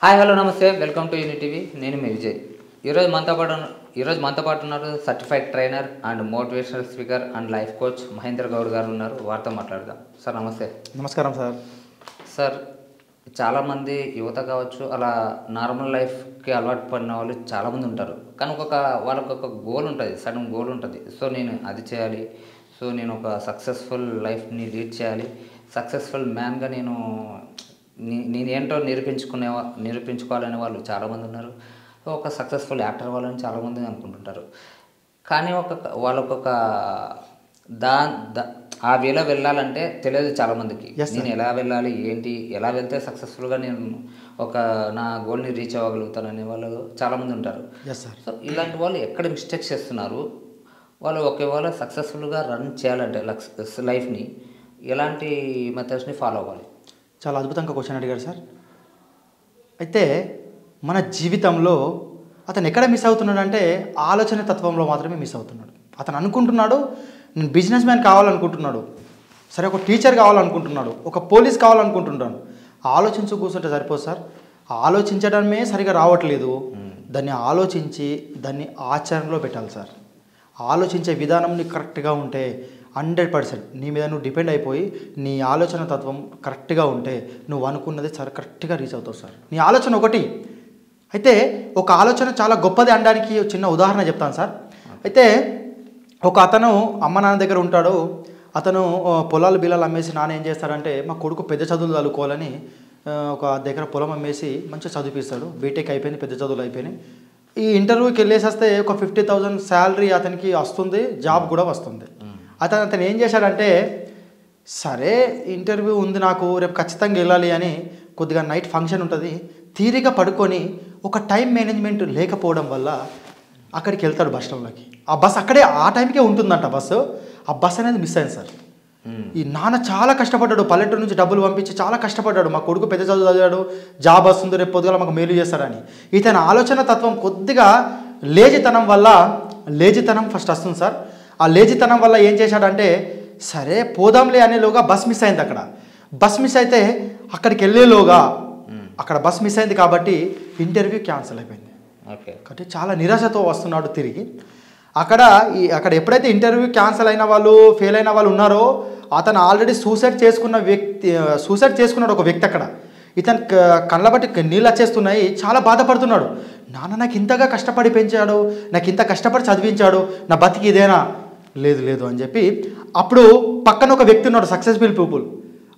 Hi hello నమస్తే welcome to unit TV. నేను మీ విజయ్. ఈరోజు మనతో పాటు ఉన్నారు certified trainer and motivational speaker and life coach Mahendra Goud గారు ఉన్నారు. వారితో మాట్లాడదాం. సార్ నమస్తే. నమస్కారం సార్. సార్, చాలామంది యువత కావచ్చు, అలా నార్మల్ లైఫ్కి అలవాటు పడిన వాళ్ళు చాలామంది ఉంటారు. కానీ వాళ్ళకి ఒక గోల్ ఉంటుంది, సడన్ గోల్ ఉంటుంది. సో నేను అది చేయాలి, సో నేను ఒక సక్సెస్ఫుల్ లైఫ్ని లీడ్ చేయాలి, సక్సెస్ఫుల్ మ్యాన్గా నేనేంటో నిరూపించుకోవాలనే వాళ్ళు చాలామంది ఉన్నారు. ఒక సక్సెస్ఫుల్ యాక్టర్ వాళ్ళని చాలామంది అనుకుంటుంటారు. కానీ వాళ్ళకొక ఆ వేలో వెళ్ళాలంటే తెలియదు చాలామందికి. నేను ఎలా వెళ్ళాలి, ఏంటి, ఎలా వెళ్తే సక్సెస్ఫుల్గా నేను నా గోల్ని రీచ్ అవ్వగలుగుతాననే వాళ్ళు చాలామంది ఉంటారు. సో ఇలాంటి వాళ్ళు ఎక్కడ మిస్టేక్స్ చేస్తున్నారు, వాళ్ళు ఒకవేళ సక్సెస్ఫుల్గా రన్ చేయాలంటే లైఫ్ని ఎలాంటి మెథడ్స్ని ఫాలో అవ్వాలి? చాలా అద్భుతంగా క్వశ్చన్ అడిగారు సార్. అయితే మన జీవితంలో అతను ఎక్కడ మిస్ అవుతున్నాడంటే ఆలోచన తత్వంలో మాత్రమే మిస్ అవుతున్నాడు. అతను అనుకుంటున్నాడు నేను బిజినెస్ మ్యాన్ కావాలనుకుంటున్నాడు, సరే ఒక టీచర్ కావాలనుకుంటున్నాడు, ఒక పోలీస్ కావాలనుకుంటున్నాడు. ఆలోచించు కూర్చుంటే సరిపోదు సార్. ఆలోచించడమే సరిగా రావట్లేదు. దాన్ని ఆలోచించి దాన్ని ఆచరణలో పెట్టాలి సార్. ఆలోచించే విధానం నీకు కరెక్ట్గా ఉంటే 100% నీ మీద నువ్వు డిపెండ్ అయిపోయి నీ ఆలోచన తత్వం కరెక్ట్గా ఉంటే నువ్వు అనుకున్నది సరే కరెక్ట్గా రీచ్ అవుతావు సార్. నీ ఆలోచన ఒకటి. అయితే ఒక ఆలోచన చాలా గొప్పది అనడానికి చిన్న ఉదాహరణ చెప్తాను సార్. అయితే ఒక అతను అమ్మ నాన్న దగ్గర ఉంటాడు. అతను పొలాలు బిలాలు అమ్మేసి నాన్న ఏం చేస్తాడంటే మా కొడుకు పెద్ద చదువులు చదువుకోవాలని ఒక దగ్గర పొలం అమ్మేసి మంచిగా చదివిస్తాడు. బీటెక్ అయిపోయింది, పెద్ద చదువులు అయిపోయినాయి. ఈ ఇంటర్వ్యూకి వెళ్ళేసి వస్తే ఒక 50,000 శాలరీ అతనికి వస్తుంది, జాబ్ కూడా వస్తుంది. అతను ఏం చేశాడంటే సరే ఇంటర్వ్యూ ఉంది నాకు, రేపు ఖచ్చితంగా వెళ్ళాలి అని కొద్దిగా నైట్ ఫంక్షన్ ఉంటుంది, తీరిగా పడుకొని ఒక టైం మేనేజ్మెంట్ లేకపోవడం వల్ల అక్కడికి వెళ్తాడు బస్ స్టాండ్లోకి. ఆ బస్ అక్కడే ఆ టైంకే ఉంటుందంట బస్సు. ఆ బస్ అనేది మిస్ అయింది సార్. ఈ నాన్న చాలా కష్టపడ్డాడు, పల్లెటూరు నుంచి డబ్బులు పంపించి చాలా కష్టపడ్డాడు. మా కొడుకు పెద్ద చదువు చదివాడు, జాబ్ వస్తుంది, రేపు పొద్దుగా మాకు మేలు చేస్తాడని. ఇతని ఆలోచన తత్వం కొద్దిగా లేజితనం ఫస్ట్ వస్తుంది సార్. ఆ లేజితనం వల్ల ఏం చేశాడంటే సరే పోదాంలే అనేలోగా బస్ మిస్ అయింది. అక్కడ బస్ మిస్ అయితే అక్కడికి వెళ్ళేలోగా అక్కడ బస్ మిస్ అయింది కాబట్టి ఇంటర్వ్యూ క్యాన్సిల్ అయిపోయింది. కాబట్టి చాలా నిరాశతో వస్తున్నాడు తిరిగి. అక్కడ ఎప్పుడైతే ఇంటర్వ్యూ క్యాన్సిల్ అయిన వాళ్ళు, ఫెయిల్ అయిన వాళ్ళు ఉన్నారో అతను ఆల్రెడీ సూసైడ్ చేసుకున్నాడు ఒక వ్యక్తి అక్కడ. ఇతను కళ్ళ బట్టి నీళ్ళు వచ్చేస్తున్నాయి, చాలా బాధపడుతున్నాడు. నాన్న నాకు ఇంతగా కష్టపడి పెంచాడు, నాకు ఇంత కష్టపడి చదివించాడు, నా బతికి ఇదేనా? లేదు అని చెప్పి అప్పుడు పక్కన ఒక వ్యక్తి ఉన్నాడు, సక్సెస్ఫుల్ పీపుల్.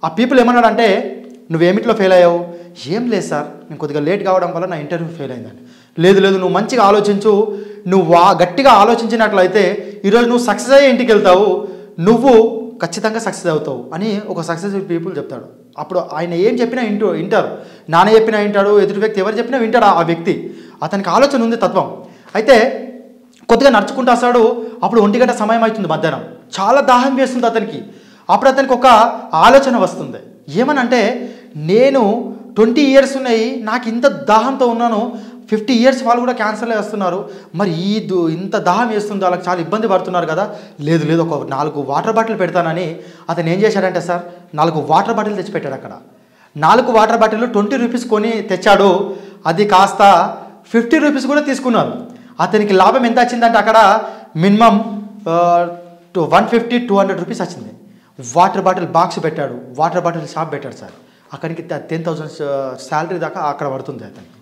ఆ పీపుల్ ఏమన్నాడంటే నువ్వేమిట్లో ఫెయిల్ అయ్యావు? ఏం లేదు సార్, నేను కొద్దిగా లేట్ కావడం వల్ల నా ఇంటర్వ్యూ ఫెయిల్ అయిందని. లేదు నువ్వు మంచిగా ఆలోచించు, నువ్వు గట్టిగా ఆలోచించినట్లయితే ఈరోజు నువ్వు సక్సెస్ అయ్యే ఇంటికి వెళ్తావు, నువ్వు ఖచ్చితంగా సక్సెస్ అవుతావు అని ఒక సక్సెస్ఫుల్ పీపుల్ చెప్తాడు. అప్పుడు ఆయన ఏం చెప్పినా వింటారు. నాన్న చెప్పినా వింటాడు, ఎదుటి వ్యక్తి ఎవరు చెప్పినా వింటాడు ఆ వ్యక్తి. అతనికి ఆలోచన ఉంది, తత్వం. అయితే కొద్దిగా నడుచుకుంటూ వస్తాడు. అప్పుడు 1 గంట సమయం అవుతుంది, మధ్యాహ్నం. చాలా దాహం వేస్తుంది అతనికి. అప్పుడు అతనికి ఒక ఆలోచన వస్తుంది. ఏమనంటే నేను 20 ఇయర్స్ ఉన్నాయి, నాకు ఇంత దాహంతో ఉన్నాను, 50 ఇయర్స్ వాళ్ళు కూడా క్యాన్సర్ వేస్తున్నారు, మరి ఇంత దాహం వేస్తుంది, వాళ్ళకి చాలా ఇబ్బంది పడుతున్నారు కదా. లేదు ఒక 4 వాటర్ బాటిల్ పెడతానని అతను ఏం చేశాడంటే సార్ 4 వాటర్ బాటిల్ తెచ్చిపెట్టాడు. అక్కడ 4 వాటర్ బాటిల్ 20 రూపీస్ కొని తెచ్చాడు. అది కాస్త 50 రూపీస్ కూడా తీసుకున్నారు. అతనికి లాభం ఎంత వచ్చిందంటే అక్కడ మినిమం 150-200 రూపీస్ వచ్చింది. వాటర్ బాటిల్ బాక్స్ పెట్టాడు, వాటర్ బాటిల్ షాప్ పెట్టాడు సార్. అక్కడికి 10,000 శాలరీ దాకా అక్కడ పడుతుంది అతనికి.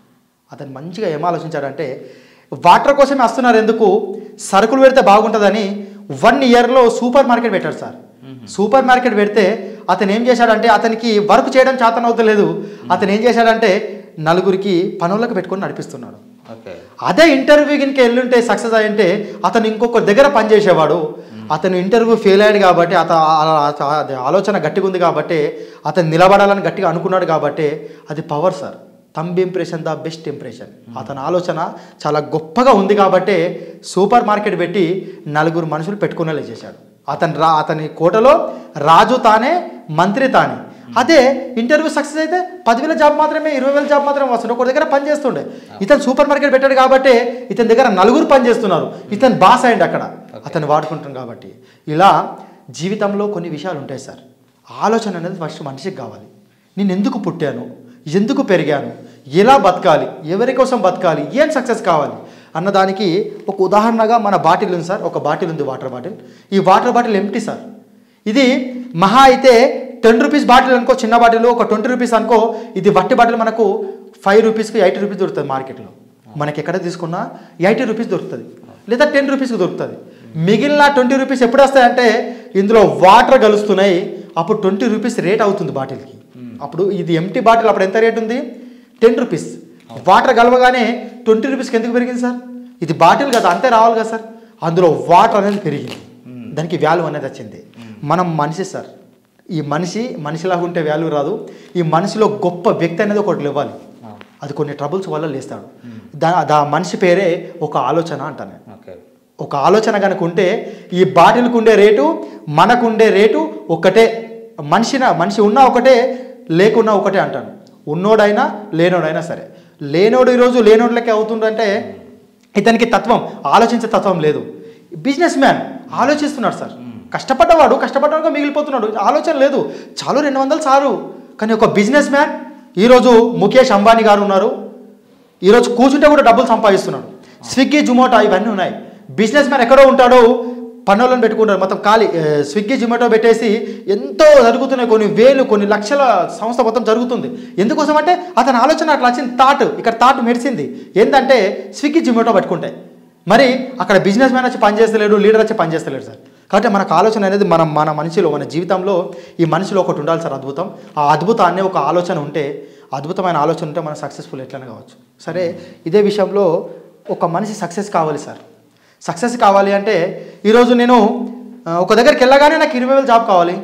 అతను మంచిగా ఏం ఆలోచించాడంటే వాటర్ కోసమే వస్తున్నారు, ఎందుకు సరుకులు పెడితే బాగుంటుందని 1 ఇయర్లో సూపర్ మార్కెట్ పెట్టాడు సార్. సూపర్ మార్కెట్ పెడితే అతను ఏం చేశాడంటే అతనికి వర్క్ చేయడం చేతనవుతలేదు. అతను ఏం చేశాడంటే 4 పనులకు పెట్టుకొని నడిపిస్తున్నాడు. అదే ఇంటర్వ్యూకి వెళ్ళుంటే సక్సెస్ అయ్యంటే అతను ఇంకొక దగ్గర పనిచేసేవాడు. అతను ఇంటర్వ్యూ ఫెయిల్ అయ్యాడు కాబట్టి ఆలోచన గట్టిగా ఉంది కాబట్టి అతను నిలబడాలని గట్టిగా అనుకున్నాడు కాబట్టి అది power sir. Thumb impression the best impression. అతని ఆలోచన చాలా గొప్పగా ఉంది కాబట్టి సూపర్ మార్కెట్ పెట్టి 4 మనుషులు పెట్టుకునేలా చేశాడు. అతని కోటలో రాజు తానే, మంత్రి తానే. అదే ఇంటర్వ్యూ సక్సెస్ అయితే 10,000 జాబ్ మాత్రమే, 20,000 జాబ్ మాత్రమే వస్తుండే. ఒక దగ్గర పని చేస్తుండే. ఇతను సూపర్ మార్కెట్ పెట్టాడు కాబట్టి ఇతని దగ్గర 4 పని చేస్తున్నారు. ఇతను బాస్ అయ్యండి అక్కడ, అతను వాడుకుంటాం కాబట్టి. ఇలా జీవితంలో కొన్ని విషయాలు ఉంటాయి సార్. ఆలోచన అనేది ఫస్ట్ మనిషికి కావాలి. నేను ఎందుకు పుట్టాను, ఎందుకు పెరిగాను, ఎలా బతకాలి, ఎవరి కోసం బతకాలి, ఏం సక్సెస్ కావాలి అన్నదానికి ఒక ఉదాహరణగా మన బాటిల్ ఉంది సార్. ఒక బాటిల్ ఉంది, వాటర్ బాటిల్. ఈ వాటర్ బాటిల్ ఎంప్టీ సార్. ఇది మహా అయితే 10 రూపీస్ బాటిల్ అనుకో, చిన్న బాటిల్. ఒక 20 రూపీస్ అనుకో. ఇది వట్టి బాటిల్ మనకు 5 రూపీస్కి 80 రూపీస్ దొరుకుతుంది మార్కెట్లో. మనకి ఎక్కడ తీసుకున్నా 80 రూపీస్ దొరుకుతుంది, లేదా 10 రూపీస్కి దొరుకుతుంది. మిగిలిన 20 రూపీస్ ఎప్పుడు వస్తాయంటే ఇందులో వాటర్ కలుస్తున్నాయి, అప్పుడు 20 రూపీస్ రేట్ అవుతుంది బాటిల్కి. అప్పుడు ఇది ఎంటీ బాటిల్ అప్పుడు ఎంత రేట్ ఉంది? 10 రూపీస్. వాటర్ కలవగానే 20 రూపీస్కి ఎందుకు పెరిగింది సార్? ఇది బాటిల్ కదా, అంతే రావాలి కదా సార్. అందులో వాటర్ అనేది పెరిగింది, దానికి వాల్యూ అనేది వచ్చింది. మనం మనిషి సార్. ఈ మనిషిలాగా ఉంటే వాల్యూ రాదు. ఈ మనిషిలో గొప్ప వ్యక్తి అనేది ఒకటి ఇవ్వాలి. అది కొన్ని ట్రబుల్స్ వల్ల లేస్తాడు. దా మనిషి పేరే ఒక ఆలోచన అంటాను. ఒక ఆలోచన కనుక ఉంటే ఈ బాటిల్కి ఉండే రేటు మనకుండే రేటు ఒకటే. మనిషి ఉన్నా ఒకటే, లేకున్నా ఒకటే అంటాను. ఉన్నోడైనా లేనోడైనా సరే. లేనోడు ఈరోజు లేనోడులకే అవుతుందంటే ఇతనికి తత్వం, ఆలోచించే తత్వం లేదు. బిజినెస్ మ్యాన్ ఆలోచిస్తున్నాడు సార్. కష్టపడ్డవాడుగా మిగిలిపోతున్నాడు, ఆలోచన లేదు. చాలు 200 చాలు. కానీ ఒక బిజినెస్ మ్యాన్, ఈరోజు ముఖేష్ అంబానీ గారు ఉన్నారు, ఈరోజు కూర్చుంటే కూడా డబ్బులు సంపాదిస్తున్నాడు. స్విగ్గీ, జొమాటో ఇవన్నీ ఉన్నాయి. బిజినెస్ మ్యాన్ ఎక్కడో ఉంటాడో, పనులను పెట్టుకుంటారు, మొత్తం ఖాళీ. స్విగ్గీ, జొమాటో పెట్టేసి ఎంతో జరుగుతున్నాయి, కొన్ని వేలు కొన్ని లక్షల సంస్థ మొత్తం జరుగుతుంది. ఎందుకోసం అంటే అతని ఆలోచన అట్లా వచ్చింది. ఇక్కడ థాట్ మెరిసింది ఏంటంటే స్విగ్గీ, జొమాటో పట్టుకుంటాయి. మరి అక్కడ బిజినెస్ మ్యాన్ వచ్చి పనిచేస్తలేడు, లీడర్ వచ్చి పనిచేస్తలేడు సార్. కాబట్టి మనకు ఆలోచన అనేది మన మనిషిలో, మన జీవితంలో ఈ మనిషిలో ఒకటి ఉండాలి సార్, అద్భుతం. ఆ అద్భుతాన్ని ఒక ఆలోచన ఉంటే, అద్భుతమైన ఆలోచన ఉంటే మనం సక్సెస్ఫుల్ ఎట్లనే కావచ్చు. సరే, ఇదే విషయంలో ఒక మనిషి సక్సెస్ కావాలి సార్. సక్సెస్ కావాలి అంటే ఈరోజు నేను ఒక దగ్గరికి వెళ్ళగానే నాకు 20,000 జాబ్ కావాలి,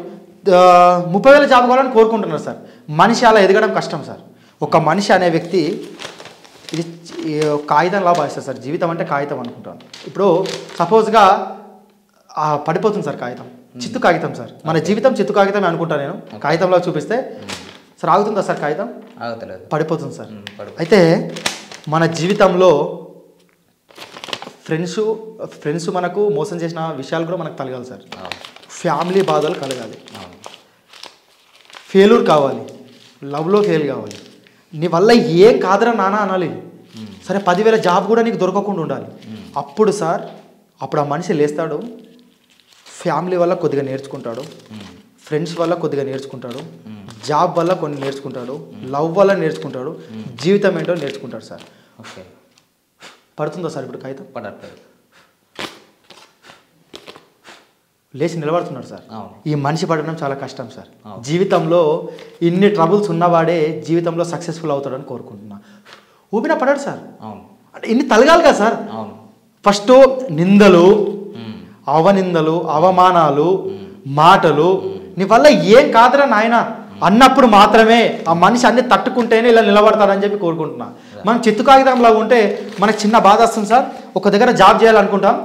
30,000 జాబ్ కావాలని కోరుకుంటున్నారు సార్. మనిషి అలా ఎదగడం కష్టం సార్. ఒక మనిషి అనే వ్యక్తి ఇది కాగితంలా భావిస్తారు సార్. జీవితం అంటే కాగితం అనుకుంటాను. ఇప్పుడు సపోజ్గా పడిపోతుంది సార్ కాగితం, చిత్తు కాగితం సార్. మన జీవితం చిత్తు కాగితమే అనుకుంటాను నేను. కాగితంలో చూపిస్తే సార్ ఆగుతుందా సార్ కాగితం? పడిపోతుంది సార్. అయితే మన జీవితంలో ఫ్రెండ్స్ మనకు మోసం చేసిన విషయాలు కూడా మనకు కలగాలి సార్. ఫ్యామిలీ బాధలు కలగాలి, ఫెయిల్యూర్ కావాలి, లవ్లో ఫెయిల్ కావాలి, నీ వల్ల ఏం కాదురా నాన్న అనాలి. సరే 10,000 జాబ్ కూడా నీకు దొరకకుండా ఉండాలి. అప్పుడు సార్, అప్పుడు ఆ మనిషి లేస్తాడు, ఫ్యామిలీ వల్ల కొద్దిగా నేర్చుకుంటాడు, ఫ్రెండ్స్ వల్ల కొద్దిగా నేర్చుకుంటాడు, జాబ్ వల్ల కొన్ని నేర్చుకుంటాడు, లవ్ వల్ల నేర్చుకుంటాడు, జీవితం ఏంటో నేర్చుకుంటాడు సార్. ఓకే, పడుతుందా సార్ ఇప్పుడు కాగితం? పడట్లేదు. లేచి నిలబడుతున్నాడు సార్. ఈ మనిషి పడడం చాలా కష్టం సార్. జీవితంలో ఇన్ని ట్రబుల్స్ ఉన్నవాడే జీవితంలో సక్సెస్ఫుల్ అవుతాడని కోరుకుంటున్నా. ఊపిన పడాడు సార్. అంటే ఇన్ని తలగాలి కదా సార్. ఫస్ట్ నిందలు, అవనిందలు, అవమానాలు, మాటలు, నీ వల్ల ఏం కాదురా నాయన అన్నప్పుడు మాత్రమే ఆ మనిషి అన్ని తట్టుకుంటేనే ఇలా నిలబడతారని చెప్పి కోరుకుంటున్నా. మనం చిత్తు కాగితంలా ఉంటే మనకు చిన్న బాధ వస్తుంది సార్. ఒక దగ్గర జాబ్ చేయాలనుకుంటాం,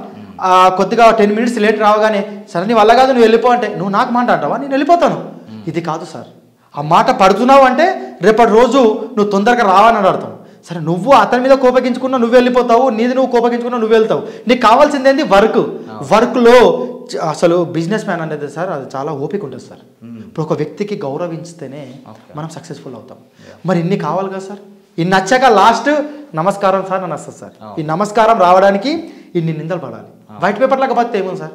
కొద్దిగా 10 మినిట్స్ లేట్ రావగానే సరే నీ వల్ల కాదు నువ్వు వెళ్ళిపో అంటే, నువ్వు నాకు మాట అంటావా, నేను వెళ్ళిపోతాను. ఇది కాదు సార్. ఆ మాట పడుతున్నావు అంటే రేపటి రోజు నువ్వు తొందరగా రావని అర్థం. సరే, నువ్వు అతని మీద కోపగించుకున్నా నువ్వు వెళ్ళిపోతావు, నీది నువ్వు కోపగించుకున్నా నువ్వు వెళ్తావు. నీకు కావాల్సింది ఏంది? వర్క్లో అసలు బిజినెస్ మ్యాన్ అనేది సార్ అది చాలా ఓపిక ఉంటుంది సార్. ఇప్పుడు ఒక వ్యక్తికి గౌరవించితేనే మనం సక్సెస్ఫుల్ అవుతాం. మరి ఇన్ని కావాలి కదా సార్. ఇన్ని నచ్చాక లాస్ట్ నమస్కారం సార్ అని వస్తుంది సార్. ఈ నమస్కారం రావడానికి ఇన్ని నిందలు పడాలి. వైట్ పేపర్ లాగా బతితే ఏముంది సార్.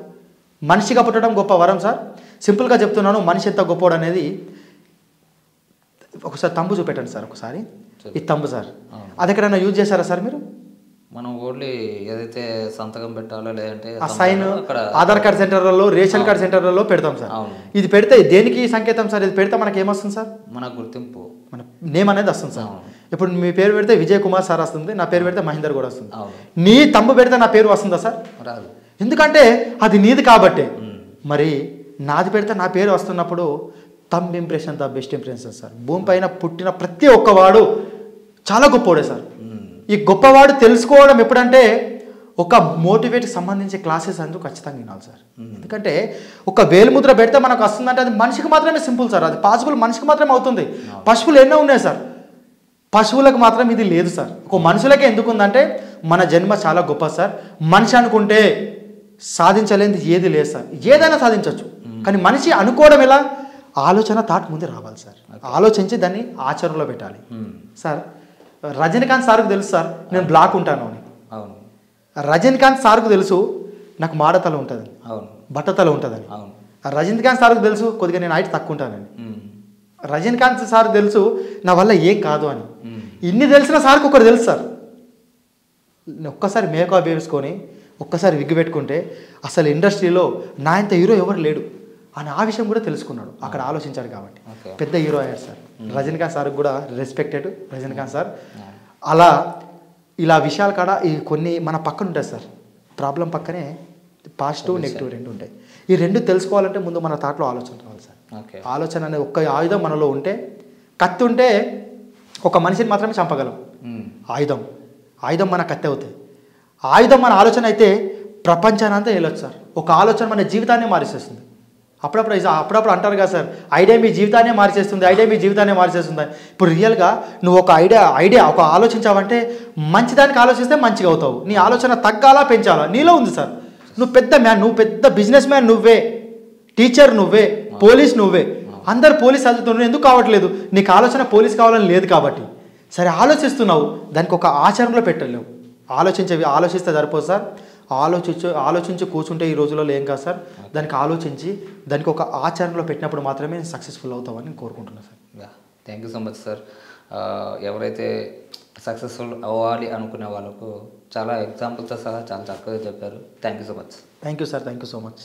మనిషిగా పుట్టడం గొప్ప వరం సార్. సింపుల్గా చెప్తున్నాను, మనిషి ఎంత గొప్పవాడు అనేది ఒకసారి తంబు చూపెట్టండి సార్. ఒకసారి ఈ తంబు సార్, అది ఎక్కడైనా యూజ్ చేశారా సార్ మీరు? మనం ఓన్లీ ఏదైతే సంతకం పెట్టాలో లేదంటే ఆ సైన్ ఆధార్ కార్డ్ సెంటర్లలో, రేషన్ కార్డ్ సెంటర్లలో పెడతాం సార్. ఇది పెడితే దేనికి సంకేతం సార్? ఇది పెడితే మనకి ఏమొస్తుంది సార్? మన గుర్తింపు, మన నేమ్ అనేది వస్తుంది సార్. ఇప్పుడు మీ పేరు పెడితే విజయ్ కుమార్ సార్ వస్తుంది, నా పేరు పెడితే మహేందర్ కూడా వస్తుంది. నీ తంబు పెడితే నా పేరు వస్తుందా సార్? రాదు. ఎందుకంటే అది నీది కాబట్టే. మరి నాది పెడితే నా పేరు వస్తున్నప్పుడు thumb impression the best impression sir. భూమి పైన పుట్టిన ప్రతి ఒక్కవాడు చాలా గొప్పవాడే సార్. ఈ గొప్పవాడు తెలుసుకోవడం ఎప్పుడంటే ఒక మోటివేట్కి సంబంధించి క్లాసెస్ అందుకు ఖచ్చితంగా వినాలి సార్. ఎందుకంటే ఒక వేలుముద్ర పెడితే మనకు వస్తుందంటే అది మనిషికి మాత్రమే సింపుల్ సార్. అది పాసిబుల్ మనిషికి మాత్రమే అవుతుంది. పశువులు ఎన్నో ఉన్నాయి సార్, పశువులకు మాత్రం ఇది లేదు సార్. ఒక మనుషులకే ఎందుకుందంటే మన జన్మ చాలా గొప్ప సార్. మనిషి అనుకుంటే సాధించలేనిది ఏది లేదు సార్. ఏదైనా సాధించవచ్చు, కానీ మనిషి అనుకోవడం ఎలా? ఆలోచన థాట్ ముందే రావాలి సార్. ఆలోచించి దాన్ని ఆచరణలో పెట్టాలి సార్. రజనీకాంత్ సార్కు తెలుసు సార్ నేను బ్లాక్ ఉంటాను అని. అవును. రజనీకాంత్ సార్కు తెలుసు నాకు మాడతల ఉంటుందని, అవును. బట్టతల ఉంటుందని. అవును. రజనీకాంత్ సార్కు తెలుసు కొద్దిగా నేను హైట్ తక్కువ ఉంటానని. ఉమ్. రజనీకాంత్ సార్ తెలుసు నా వల్ల ఏం కాదు అని. ఉమ్. ఇన్ని తెలిసిన సార్కి ఒకరు తెలుసు సార్, ఒక్కసారి మేకప్ వేసుకొని ఒక్కసారి విగ్గు పెట్టుకుంటే అసలు ఇండస్ట్రీలో నా ఇంత హీరో ఎవరు లేడు అని ఆ విషయం కూడా తెలుసుకున్నాడు. అక్కడ ఆలోచించాడు కాబట్టి పెద్ద హీరో అయ్యాడు సార్. రజనీకాంత్ సార్కి కూడా రెస్పెక్టెడ్ రజనీకాంత్ సార్. అలా ఇలా విషయాలు కాడ ఈ కొన్ని మన పక్కన ఉంటాయి సార్. ప్రాబ్లం పక్కనే పాజిటివ్ నెగిటివ్ రెండు ఉంటాయి. ఈ రెండు తెలుసుకోవాలంటే ముందు మన థాట్లో ఆలోచన రావాలి సార్. ఆలోచన అనే ఒక్క ఆయుధం మనలో ఉంటే, కత్తి ఉంటే ఒక మనిషిని మాత్రమే చంపగలం. ఆయుధం మన కత్తి అవుతాయి. ఆయుధం మన ఆలోచన అయితే ప్రపంచాన్ని అంతా వెళ్ళొచ్చు సార్. ఒక ఆలోచన మన జీవితాన్ని మారిసేస్తుంది. అప్పుడప్పుడు అంటారు కదా సార్, ఐడియా మీ జీవితాన్ని మార్చేస్తుంది, ఐడియా మీ జీవితాన్ని మార్చేస్తుంది. ఇప్పుడు రియల్గా నువ్వు ఒక ఐడియా ఒక ఆలోచించావంటే మంచిదానికి ఆలోచిస్తే మంచిగా అవుతావు. నీ ఆలోచన తగ్గాలా పెంచాలా నీలో ఉంది సార్. నువ్వు పెద్ద మ్యాన్, నువ్వు పెద్ద బిజినెస్ మ్యాన్ నువ్వే, టీచర్ నువ్వే, పోలీస్ నువ్వే. అందరు పోలీస్ చదువుతున్నారు, ఎందుకు కావట్లేదు? నీకు ఆలోచన పోలీస్ కావాలని లేదు కాబట్టి. సరే ఆలోచిస్తున్నావు, దానికి ఒక ఆచరణలో పెట్టలేవు. ఆలోచిస్తే సరిపోదు సార్. ఆలోచించి కూర్చుంటే ఈ రోజులలో ఏం కాదు సార్. దానికి ఆలోచించి దానికి ఒక ఆచరణలో పెట్టినప్పుడు మాత్రమే సక్సెస్ఫుల్ అవుతామని నేను కోరుకుంటున్నాను sir. Thank you so much sir. ఎవరైతే సక్సెస్ఫుల్ అవ్వాలి అనుకునే వాళ్ళకు చాలా ఎగ్జాంపుల్తో సహా చాలా చక్కగా చెప్పారు. Thank you so much. Thank you sir. Thank you so much.